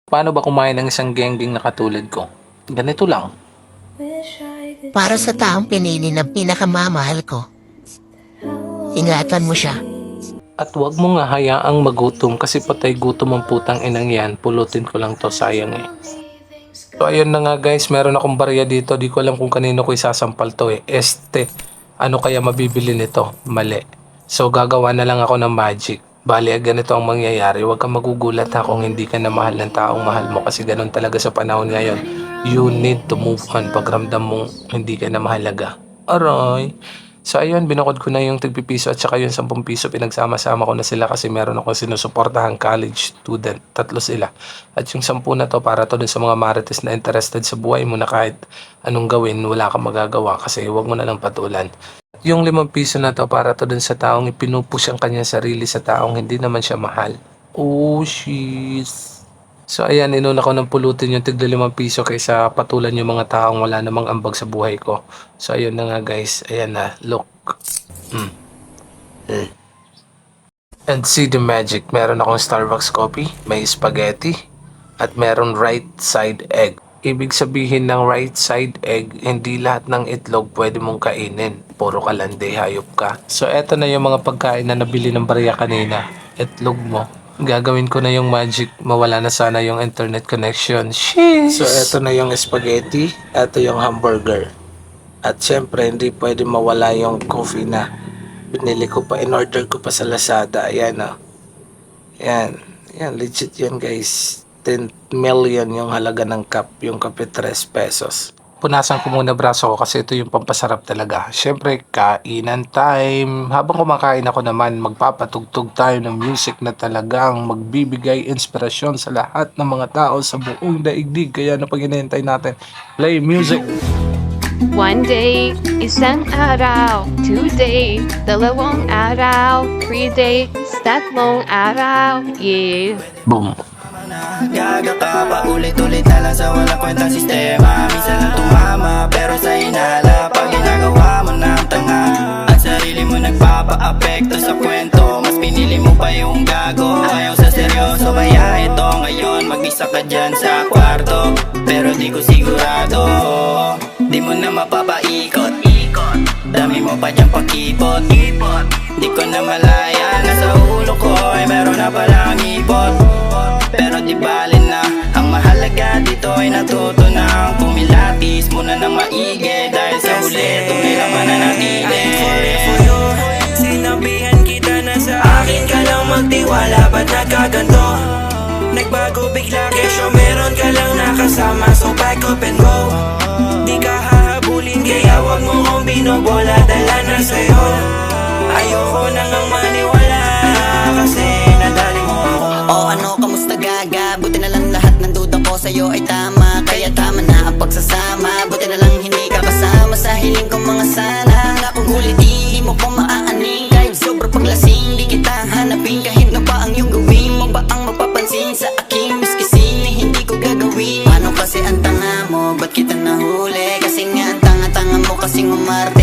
Paano ba kumain ng isang gengging na katulad ko? Ganito lang. Para sa taong pinili ng pinakamamahal ko, ingatan mo siya. At wag mo nga hayaang magutom kasi patay gutom ang putang inang yan. Pulutin ko lang to, sayang eh. So ayun na nga guys, meron akong barya dito. Di ko alam kung kanino ko isasampal to eh. Ano kaya mabibili nito? Mali. So gagawa na lang ako ng magic. Bali, ganito ang mangyayari. Huwag kang magugulat ha kung hindi ka na mahal ng taong mahal mo kasi ganun talaga sa panahon ngayon. You need to move on pag ramdam mong hindi ka na mahalaga. Aray. So ayun, binukod ko na yung tigpipiso at saka yung 10 piso. Pinagsama-sama ko na sila kasi meron akong sinusuportahang college student. 3 sila. At yung 10 na to para to dun sa mga marites na interested sa buhay mo na kahit anong gawin, wala kang magagawa kasi huwag mo na lang patulan. Yung 5 piso na to para to dun sa taong ipinupush ang kanyang sarili sa taong hindi naman siya mahal. Oh, sheesh. So ayan, inuna ko ng pulutin yung tigla 5 piso kaysa patulan yung mga taong wala namang ambag sa buhay ko. So ayun na nga guys, ayan na, look. And see the magic, meron akong Starbucks coffee, may spaghetti, at meron right side egg. Ibig sabihin ng right side egg, hindi lahat ng itlog pwede mong kainin. Puro kalande, hayop ka. So eto na yung mga pagkain na nabili ng barya kanina. Itlog mo. Gagawin ko na yung magic, mawala na sana yung internet connection. Sheesh! So eto na yung spaghetti, eto yung hamburger. At syempre hindi pwede mawala yung coffee na binili ko pa, in-order ko pa sa Lazada. Ayan o. Yan, legit yan guys. 10 million yung halaga ng cup, yung kape 3 pesos. Punasan ko muna braso ko kasi ito yung pampasarap talaga. Siyempre, kainan time. Habang kumakain ako naman, magpapatugtog tayo ng music na talagang magbibigay inspirasyon sa lahat ng mga tao sa buong daigdig. Kaya na pag hinihintay natin, play music! One day, isang araw. 2 day, 2 araw. 3 day, 3 araw. Yeah. Boom! Gaga ka pa ulit-ulit na lang sa walang kwentang sistema. Minsan lang tumama pero sa hinala pag ginagawa mo ng tanga, ang sarili mo nagpapa-apekto sa kwento. Mas pinili mo pa yung gago, ayaw sa seryoso. Kaya ito ngayon, mag-isa ka dyan sa kwarto. Pero di ko sigurado, di mo na mapapaikot. Dami mo pa dyan pakipot. Di ko na malaya, nasa ulo ko ay meron na palang ipot. Pero di bali na, ang mahalaga dito ay natuto na pumilatis muna ng maigi. Dahil sa huli, tunay lang mananatili. Sinabihan kita na sa akin ka lang magtiwala, ba't nagkaganto? Nagbago bigla kesyo, meron ka lang nakasama. So back up and go. Di ka hahabulin, kaya wag mo kong binobola. Dala na sa'yo, ayoko nang ang maniwala kasi nadali mo ako. Oh ano, kamusta gaga? Buti na lang lahat ng duda ko sa'yo ay tama. Kaya tama na ang pagsasama. Buti na lang hindi ka kasama sa hiling kong mga sana. Na kung ulit di mo ko maaaning. Kahit sobrang paglasing, di kita hanapin. Kahit na pa ang iyong gawin mo ba ang mapapansin sa aking miskisin na hindi ko gagawin. Paano kasi ang tanga mo? Ba't kita nahuli? Kasi nga ang tanga-tanga mo kasing umarte.